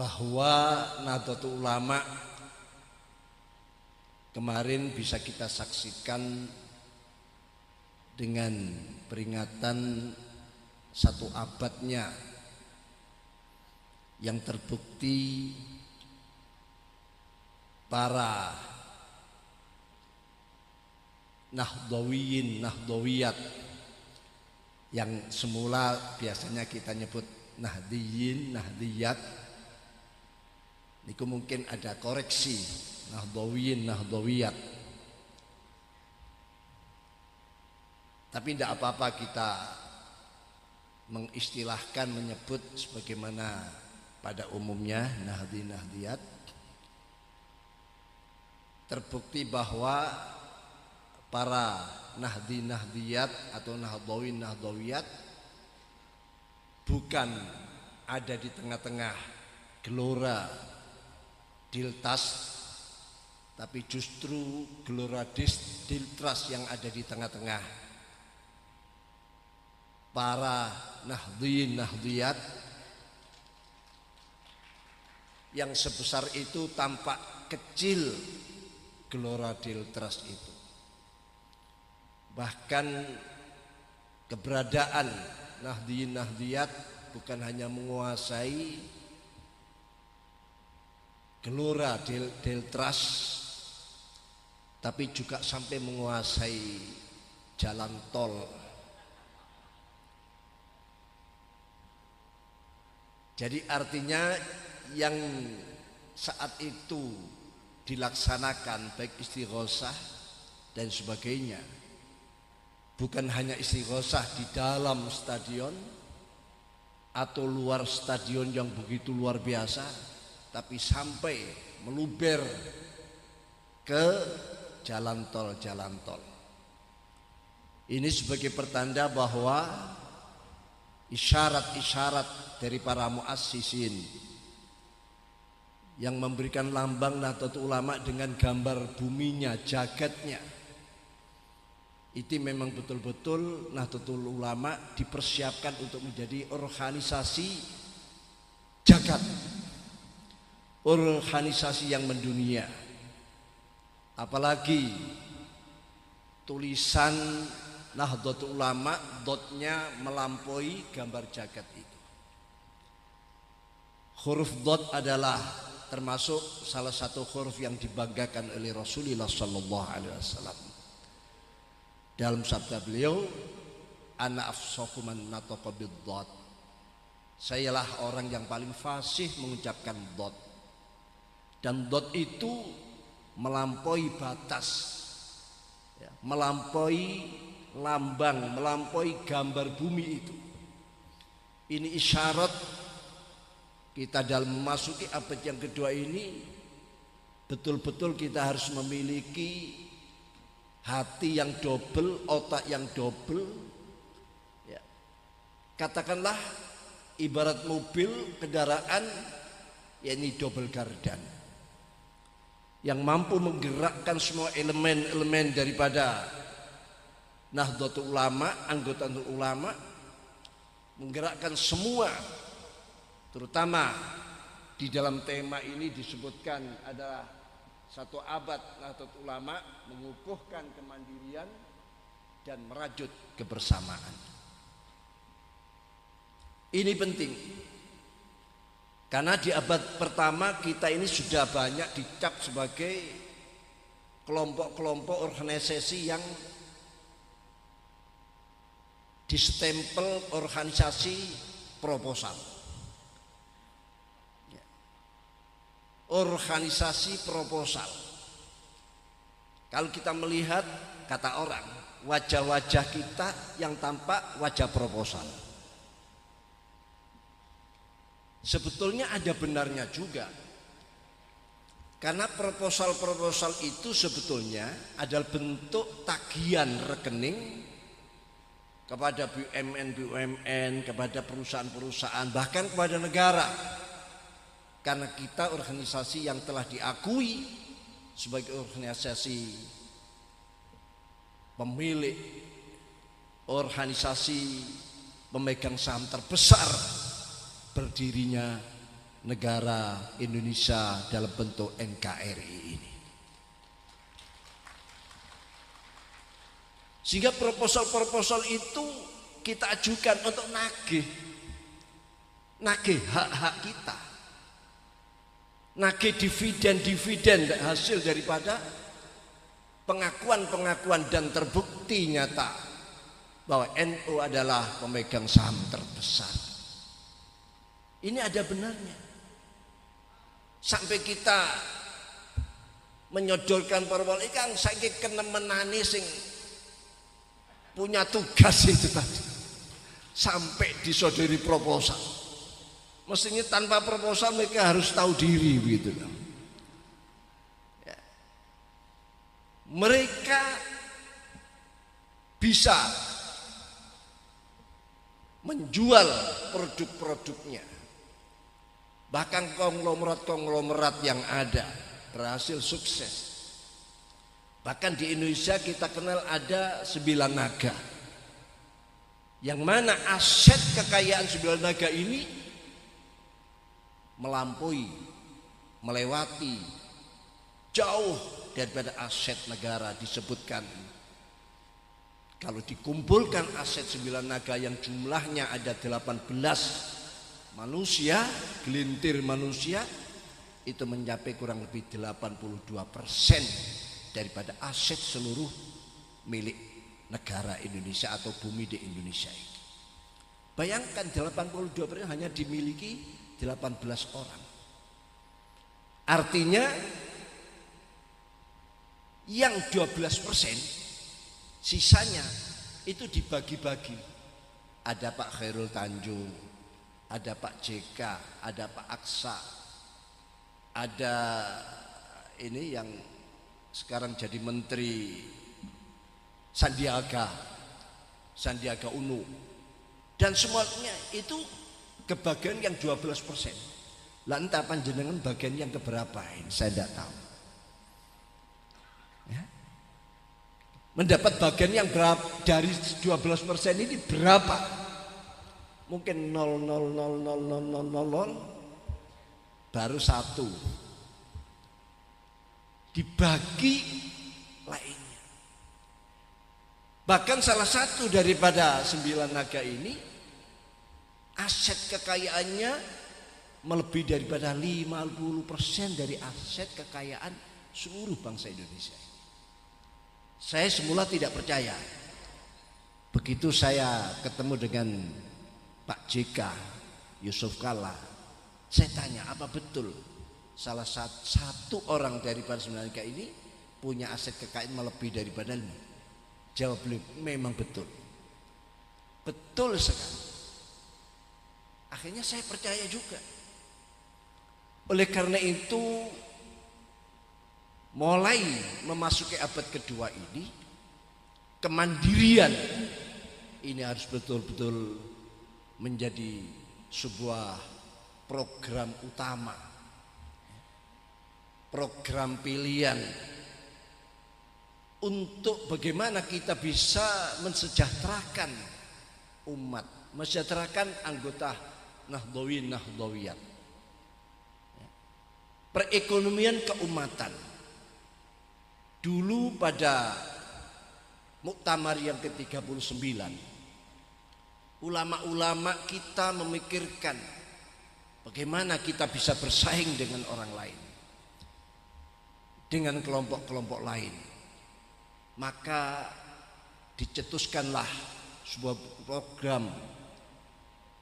bahwa Nahdlatul Ulama kemarin bisa kita saksikan dengan peringatan 1 abadnya yang terbukti para Nahdlawiyin, Nahdlawiyat yang semula biasanya kita nyebut Nahdiyin, Nahdiyat, niku mungkin ada koreksi Nahdlawiyin, Nahdlawiyat. Tapi tidak apa-apa kita mengistilahkan, menyebut sebagaimana pada umumnya Nahdi, Nahdiyat. Terbukti bahwa para Nahdi, Nahdiyat atau Nahdlawiyin, Nahdlawiyat bukan ada di tengah-tengah gelora Diltas, tapi justru gelora Diltras yang ada di tengah-tengah para Nahdiyin, Nahdiyat yang sebesar itu tampak kecil gelora Diltras itu. Bahkan keberadaan Nahdiyin, Nahdiyat bukan hanya menguasai gelora Diltras, tapi juga sampai menguasai jalan tol. Jadi artinya yang saat itu dilaksanakan baik istighosah dan sebagainya, bukan hanya istighosah di dalam stadion atau luar stadion yang begitu luar biasa, tapi sampai meluber ke jalan tol. Ini sebagai pertanda bahwa isyarat-isyarat dari para muassisin yang memberikan lambang Nahdlatul Ulama dengan gambar buminya, jagatnya, itu memang betul-betul Nahdlatul Ulama dipersiapkan untuk menjadi organisasi jagat, organisasi yang mendunia. Apalagi tulisan Nahdlatul Ulama dotnya melampaui gambar jagat itu. Huruf dot adalah termasuk salah satu huruf yang dibanggakan oleh Rasulullah SAW. Dalam sabda beliau, ana afsahu man nataqa bid-dot. Sayalah orang yang paling fasih mengucapkan dot. Dan dot itu melampaui batas, melampaui lambang, melampaui gambar bumi itu. Ini isyarat kita dalam memasuki abad yang kedua ini, betul-betul kita harus memiliki hati yang double, otak yang double. Katakanlah ibarat mobil kendaraan, yakni double gardan, yang mampu menggerakkan semua elemen-elemen daripada Nahdlatul Ulama, anggota ulama, menggerakkan semua. Terutama di dalam tema ini disebutkan adalah 1 abad Nahdlatul Ulama mengukuhkan kemandirian dan merajut kebersamaan. Ini penting karena di abad pertama kita ini sudah banyak dicap sebagai kelompok-kelompok organisasi yang distempel organisasi proposal. Organisasi proposal. Kalau kita melihat, kata orang, wajah-wajah kita yang tampak wajah proposal. Sebetulnya ada benarnya juga. Karena proposal-proposal itu sebetulnya adalah bentuk tagihan rekening kepada BUMN, kepada perusahaan-perusahaan, bahkan kepada negara. Karena kita organisasi yang telah diakui sebagai organisasi pemilik, organisasi pemegang saham terbesar berdirinya negara Indonesia dalam bentuk NKRI ini. Sehingga proposal-proposal itu kita ajukan untuk nagih hak-hak kita, nagih dividen hasil daripada pengakuan dan terbukti nyata bahwa NU adalah pemegang saham terbesar. Ini ada benarnya. Sampai kita menyodorkan parpol ikan saiki kena menani sing punya tugas itu tadi sampai disodori proposal. Mestinya tanpa proposal mereka harus tahu diri gitu loh. Ya. Mereka bisa menjual produk-produknya. Bahkan konglomerat yang ada berhasil sukses. Bahkan di Indonesia kita kenal ada 9 naga. Yang mana aset kekayaan 9 naga ini melewati jauh daripada aset negara. Disebutkan kalau dikumpulkan aset 9 naga yang jumlahnya ada 18 manusia, gelintir manusia, itu mencapai kurang lebih 82% daripada aset seluruh milik negara Indonesia atau bumi di Indonesia ini. Bayangkan 82% hanya dimiliki 18 orang. Artinya yang 12% sisanya itu dibagi-bagi. Ada Pak Khairul Tanjung, ada Pak JK, ada Pak Aksa, ada ini yang sekarang jadi menteri Sandiaga Uno, dan semuanya itu kebagian yang 12%. Lah entah panjenengan bagian yang keberapa ini saya tidak tahu. Ya. Mendapat bagian yang berapa dari 12% ini berapa? Mungkin 0,00000 baru 1 dibagi lainnya. Bahkan salah satu daripada 9 naga ini aset kekayaannya melebihi daripada 50% dari aset kekayaan seluruh bangsa Indonesia. Saya semula tidak percaya. Begitu saya ketemu dengan Pak JK Yusuf Kalla, saya tanya apa betul salah satu orang daripada 9 naga ini punya aset kekayaan melebihi daripada 5? Jawab beliau, memang betul. Betul sekali. Akhirnya saya percaya juga. Oleh karena itu mulai memasuki abad kedua ini, kemandirian ini harus betul-betul menjadi sebuah program utama, program pilihan untuk bagaimana kita bisa mensejahterakan umat, mensejahterakan anggota Nahdlawiyat, perekonomian keumatan. Dulu pada Muktamar yang ke-39, ulama-ulama kita memikirkan bagaimana kita bisa bersaing dengan orang lain, dengan kelompok-kelompok lain. Maka dicetuskanlah sebuah program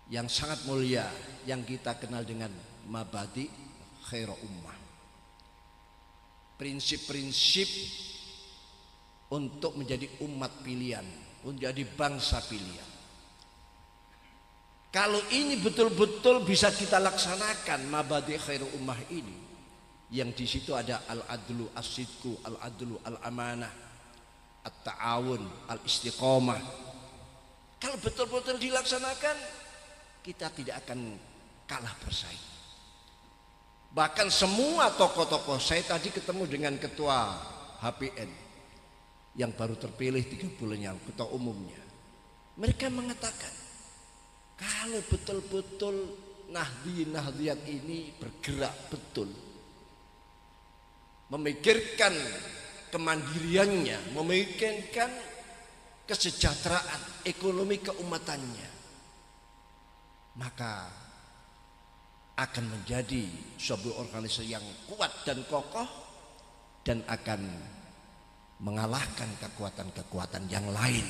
yang sangat mulia yang kita kenal dengan Mabadi Khairul Ummah. Prinsip-prinsip untuk menjadi umat pilihan, menjadi bangsa pilihan. Kalau ini betul-betul bisa kita laksanakan Mabadi Khairul Ummah ini, yang di situ ada al-adlu as-sidqu, al-adlu al-amanah, at-ta'awun, al-istiqomah. Kalau betul-betul dilaksanakan, kita tidak akan kalah bersaing. Bahkan semua tokoh-tokoh, saya tadi ketemu dengan ketua HPN yang baru terpilih 3 bulan yang ketua umumnya. Mereka mengatakan kalau betul-betul Nahdiyat ini bergerak betul, memikirkan kemandiriannya, memikirkan kesejahteraan ekonomi keumatannya, maka akan menjadi sebuah organisasi yang kuat dan kokoh dan akan mengalahkan kekuatan-kekuatan yang lain.